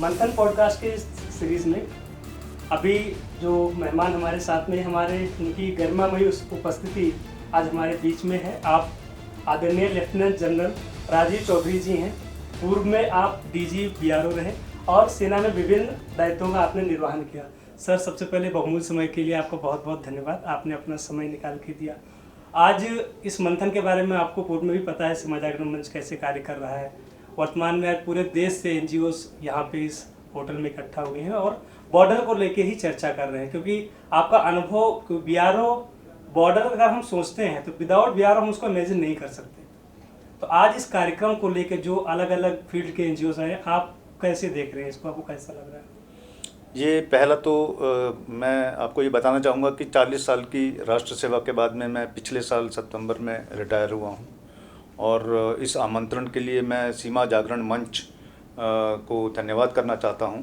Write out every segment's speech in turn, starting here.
मंथन पॉडकास्ट के इस सीरीज़ में अभी जो मेहमान हमारे साथ में हमारे उनकी गरिमामयी उपस्थिति आज हमारे बीच में है। आप आदरणीय लेफ्टिनेंट जनरल राजीव चौधरी जी हैं। पूर्व में आप डीजी बीआरओ रहे और सेना में विभिन्न दायित्वों का आपने निर्वहन किया। सर, सबसे पहले बहुमूल्य समय के लिए आपको बहुत बहुत धन्यवाद, आपने अपना समय निकाल के दिया। आज इस मंथन के बारे में आपको पूर्व में भी पता है समाज जागरण मंच कैसे कार्य कर रहा है। वर्तमान में आज पूरे देश से एनजीओ यहाँ पे इस होटल में इकट्ठा हुए हैं और बॉर्डर को लेके ही चर्चा कर रहे हैं, क्योंकि आपका अनुभव बीआरओ बॉर्डर अगर हम सोचते हैं तो विदाउट बीआरओ हम उसको इमेजिन नहीं कर सकते। तो आज इस कार्यक्रम को लेके जो अलग अलग फील्ड के एनजीओ हैं, आप कैसे देख रहे हैं इसको, आपको कैसा लग रहा है? ये पहला तो मैं आपको ये बताना चाहूँगा कि 40 साल की राष्ट्र सेवा के बाद में मैं पिछले साल सितंबर में रिटायर हुआ हूँ और इस आमंत्रण के लिए मैं सीमा जागरण मंच को धन्यवाद करना चाहता हूँ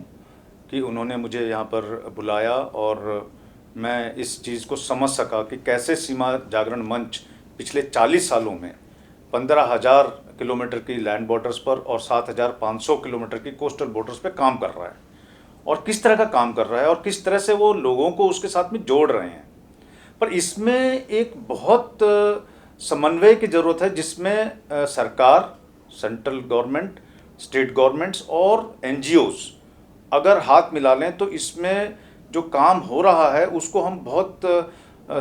कि उन्होंने मुझे यहाँ पर बुलाया और मैं इस चीज़ को समझ सका कि कैसे सीमा जागरण मंच पिछले 40 सालों में 15,000 किलोमीटर की लैंड बॉर्डर्स पर और 7,500 किलोमीटर की कोस्टल बॉर्डर्स पे काम कर रहा है और किस तरह का काम कर रहा है और किस तरह से वो लोगों को उसके साथ में जोड़ रहे हैं। पर इसमें एक बहुत समन्वय की ज़रूरत है, जिसमें सरकार, सेंट्रल गवर्नमेंट, स्टेट गवर्नमेंट्स और एनजीओज़ अगर हाथ मिला लें तो इसमें जो काम हो रहा है उसको हम बहुत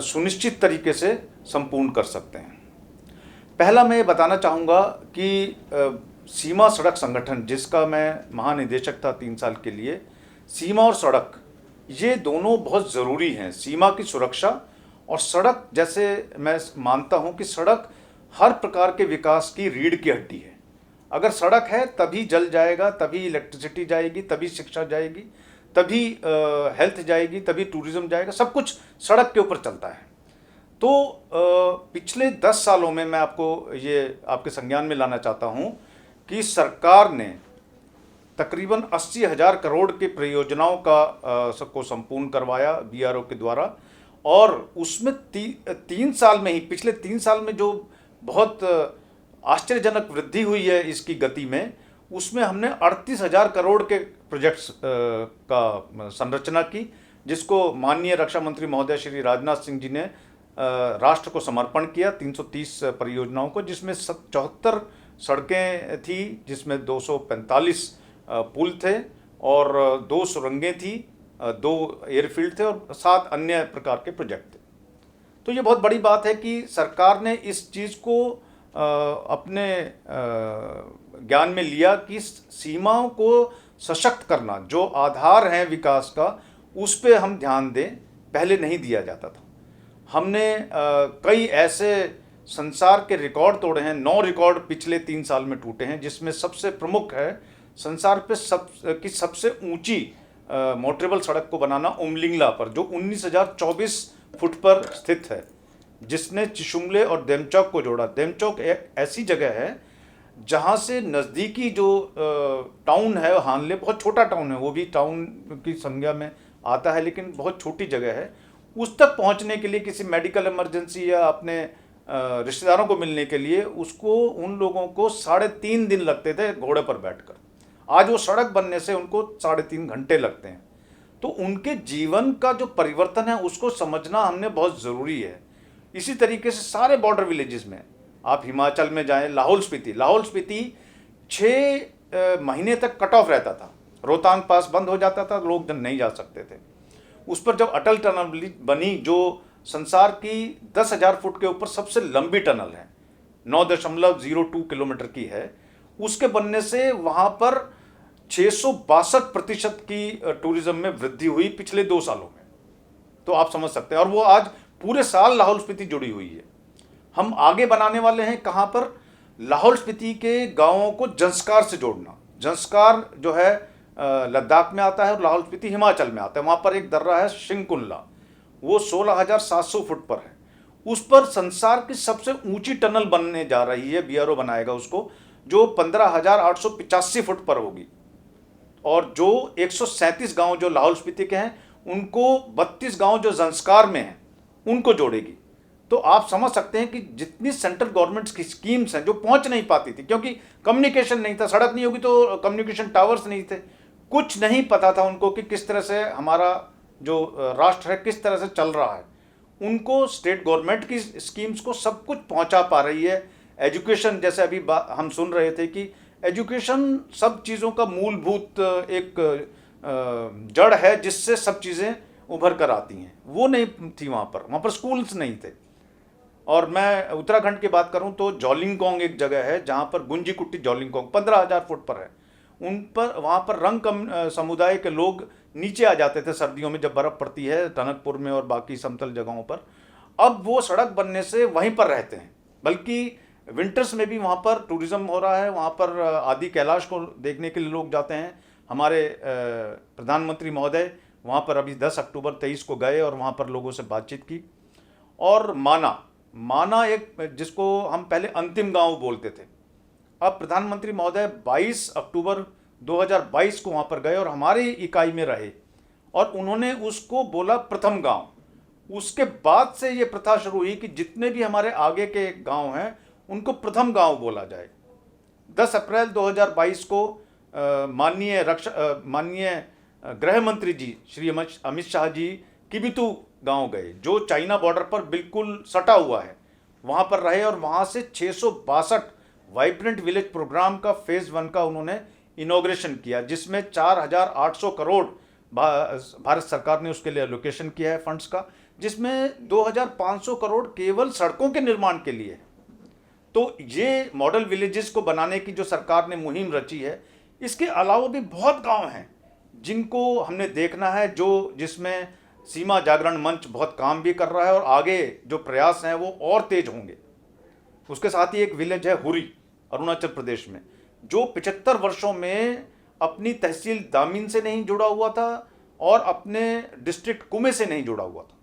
सुनिश्चित तरीके से संपूर्ण कर सकते हैं। पहला मैं ये बताना चाहूँगा कि सीमा सड़क संगठन, जिसका मैं महानिदेशक था 3 साल के लिए, सीमा और सड़क ये दोनों बहुत ज़रूरी हैं। सीमा की सुरक्षा और सड़क, जैसे मैं मानता हूँ कि सड़क हर प्रकार के विकास की रीढ़ की हड्डी है। अगर सड़क है तभी जल जाएगा, तभी इलेक्ट्रिसिटी जाएगी, तभी शिक्षा जाएगी, तभी हेल्थ जाएगी, तभी टूरिज्म जाएगा। सब कुछ सड़क के ऊपर चलता है। तो पिछले 10 सालों में मैं आपको ये आपके संज्ञान में लाना चाहता हूँ कि सरकार ने तकरीबन 80,000 करोड़ की परियोजनाओं का सबको संपूर्ण करवाया बीआरओ के द्वारा और उसमें 3 साल में ही, पिछले 3 साल में जो बहुत आश्चर्यजनक वृद्धि हुई है इसकी गति में, उसमें हमने 38,000 करोड़ के प्रोजेक्ट्स का संरचना की, जिसको माननीय रक्षा मंत्री महोदय श्री राजनाथ सिंह जी ने राष्ट्र को समर्पण किया। 330 परियोजनाओं को, जिसमें 74 सड़कें थी, जिसमें 245 पुल थे और 2 सुरंगें थी, 2 एयरफील्ड थे और 7 अन्य प्रकार के प्रोजेक्ट थे। तो ये बहुत बड़ी बात है कि सरकार ने इस चीज़ को अपने ज्ञान में लिया कि सीमाओं को सशक्त करना, जो आधार है विकास का, उस पे हम ध्यान दें। पहले नहीं दिया जाता था। हमने कई ऐसे संसार के रिकॉर्ड तोड़े हैं। 9 रिकॉर्ड पिछले 3 साल में टूटे हैं, जिसमें सबसे प्रमुख है संसार पे सबसे ऊंची मोटरेबल सड़क को बनाना उमलिंगला पर, जो 19,024 फुट पर स्थित है, जिसने चिशुमले और देमचौक को जोड़ा। देमचौक एक ऐसी जगह है जहाँ से नज़दीकी जो टाउन है हानले, बहुत छोटा टाउन है, वो भी टाउन की संज्ञा में आता है, लेकिन बहुत छोटी जगह है। उस तक पहुँचने के लिए किसी मेडिकल इमरजेंसी या अपने रिश्तेदारों को मिलने के लिए उसको, उन लोगों को 3.5 दिन लगते थे घोड़े पर बैठकर। आज वो सड़क बनने से उनको 3.5 घंटे लगते हैं। तो उनके जीवन का जो परिवर्तन है उसको समझना हमने बहुत ज़रूरी है। इसी तरीके से सारे बॉर्डर विलेजेस में, आप हिमाचल में जाएं, लाहौल स्पीति 6 महीने तक कट ऑफ रहता था। रोहतांग पास बंद हो जाता था, लोग नहीं जा सकते थे। उस पर जब अटल टनल बनी, जो संसार की 10,000 फुट के ऊपर सबसे लंबी टनल है, 9.02 किलोमीटर की है, उसके बनने से वहाँ पर 662% की टूरिज्म में वृद्धि हुई पिछले 2 सालों में। तो आप समझ सकते हैं। और वो आज पूरे साल लाहौल स्पीति जुड़ी हुई है। हम आगे बनाने वाले हैं कहाँ पर, लाहौल स्पीति के गांवों को जंस्कार से जोड़ना। जंस्कार जो है लद्दाख में आता है और लाहौल स्पीति हिमाचल में आता है। वहाँ पर एक दर्रा है शिंकुला, वो 16,700 फुट पर है। उस पर संसार की सबसे ऊंची टनल बनने जा रही है, बीआरओ बनाएगा उसको, जो 15,885 फुट पर होगी। और जो 137 गांव जो लाहौल स्पीति के हैं, उनको 32 गांव जो जंस्कार में हैं उनको जोड़ेगी। तो आप समझ सकते हैं कि जितनी सेंट्रल गवर्नमेंट की स्कीम्स हैं जो पहुंच नहीं पाती थी, क्योंकि कम्युनिकेशन नहीं था, सड़क नहीं होगी तो कम्युनिकेशन टावर्स नहीं थे, कुछ नहीं पता था उनको कि किस तरह से हमारा जो राष्ट्र है किस तरह से चल रहा है। उनको स्टेट गवर्नमेंट की स्कीम्स को सब कुछ पहुंचा पा रही है। एजुकेशन, जैसे अभी हम सुन रहे थे कि एजुकेशन सब चीज़ों का मूलभूत एक जड़ है जिससे सब चीज़ें उभर कर आती हैं, वो नहीं थी वहाँ पर स्कूल्स नहीं थे। और मैं उत्तराखंड की बात करूं तो जॉलिंगोंग एक जगह है जहां पर गुंजी कुट्टी जॉलिंगोंग 15,000 फुट पर है। उन पर वहां पर रंग समुदाय के लोग नीचे आ जाते थे सर्दियों में जब बर्फ़ पड़ती है, टनकपुर में और बाकी समतल जगहों पर। अब वो सड़क बनने से वहीं पर रहते हैं, बल्कि विंटर्स में भी वहाँ पर टूरिज़्म हो रहा है। वहाँ पर आदि कैलाश को देखने के लिए लोग जाते हैं। हमारे प्रधानमंत्री महोदय वहाँ पर अभी 10 अक्टूबर 23 को गए और वहाँ पर लोगों से बातचीत की। और माना एक, जिसको हम पहले अंतिम गांव बोलते थे, अब प्रधानमंत्री महोदय 22 अक्टूबर 2022 को वहाँ पर गए और हमारी इकाई में रहे और उन्होंने उसको बोला प्रथम गांव। उसके बाद से ये प्रथा शुरू हुई कि जितने भी हमारे आगे के गांव हैं उनको प्रथम गांव बोला जाए। 10 अप्रैल 2022 को माननीय गृह मंत्री जी श्री अमित शाह जी किबिथु गांव गए, जो चाइना बॉर्डर पर बिल्कुल सटा हुआ है। वहां पर रहे और वहां से 662 वाइब्रेंट विलेज प्रोग्राम का फेज़ 1 का उन्होंने इनॉग्रेशन किया, जिसमें 4,800 करोड़ भारत सरकार ने उसके लिए एलोकेशन किया है फंड्स का, जिसमें 2,500 करोड़ केवल सड़कों के निर्माण के लिए। तो ये मॉडल विलेजेस को बनाने की जो सरकार ने मुहिम रची है, इसके अलावा भी बहुत गांव हैं जिनको हमने देखना है, जिसमें सीमा जागरण मंच बहुत काम भी कर रहा है और आगे जो प्रयास हैं वो और तेज होंगे। उसके साथ ही एक विलेज है हुरी, अरुणाचल प्रदेश में, जो 75 वर्षों में अपनी तहसील दामिन से नहीं जुड़ा हुआ था और अपने डिस्ट्रिक्ट कुमे से नहीं जुड़ा हुआ था।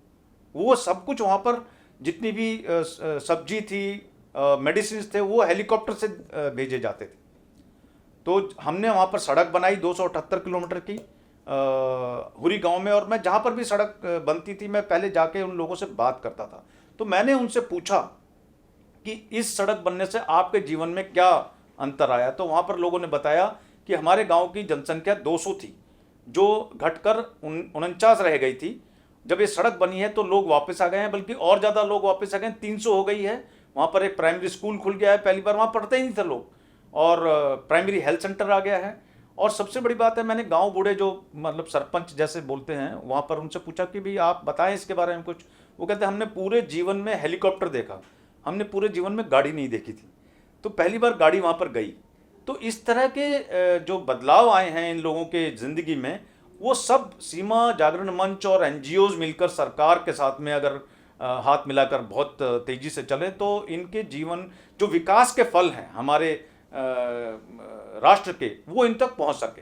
वो सब कुछ वहाँ पर जितनी भी सब्जी थी, मेडिसिन थे, वो हेलीकॉप्टर से भेजे जाते थे। तो हमने वहाँ पर सड़क बनाई 278 किलोमीटर की हुरी गांव में। और मैं जहाँ पर भी सड़क बनती थी, मैं पहले जाके उन लोगों से बात करता था। तो मैंने उनसे पूछा कि इस सड़क बनने से आपके जीवन में क्या अंतर आया। तो वहाँ पर लोगों ने बताया कि हमारे गांव की जनसंख्या 200 थी, जो घटकर 49 रह गई थी। जब ये सड़क बनी है तो लोग वापस आ गए हैं, बल्कि और ज़्यादा लोग वापस आ गए हैं, 300 हो गई है। वहाँ पर एक प्राइमरी स्कूल खुल गया है, पहली बार वहाँ पढ़ते ही नहीं थे लोग, और प्राइमरी हेल्थ सेंटर आ गया है। और सबसे बड़ी बात है, मैंने गांव बूढ़े जो मतलब सरपंच जैसे बोलते हैं वहाँ पर उनसे पूछा कि भाई आप बताएं इसके बारे में कुछ। वो कहते हैं हमने पूरे जीवन में हेलीकॉप्टर देखा, हमने पूरे जीवन में गाड़ी नहीं देखी थी, तो पहली बार गाड़ी वहाँ पर गई। तो इस तरह के जो बदलाव आए हैं इन लोगों के ज़िंदगी में, वो सब सीमा जागरण मंच और NGOs मिलकर सरकार के साथ में अगर हाथ मिलाकर बहुत तेज़ी से चले तो इनके जीवन जो विकास के फल हैं हमारे राष्ट्र के, वो इन तक पहुंच सके।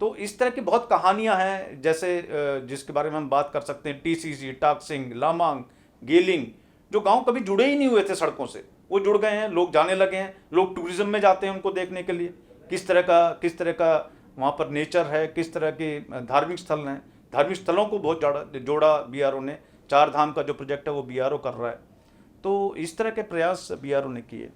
तो इस तरह की बहुत कहानियां हैं, जैसे जिसके बारे में हम बात कर सकते हैं, TCC, टाकसिंग, लामांग, गेलिंग, जो गांव कभी जुड़े ही नहीं हुए थे सड़कों से, वो जुड़ गए हैं, लोग जाने लगे हैं, लोग टूरिज्म में जाते हैं उनको देखने के लिए, किस तरह का वहाँ पर नेचर है, किस तरह के धार्मिक स्थल हैं। धार्मिक स्थलों को बहुत जोड़ा BRO ने। 4 धाम का जो प्रोजेक्ट है वो BRO कर रहा है। तो इस तरह के प्रयास BRO ने किए।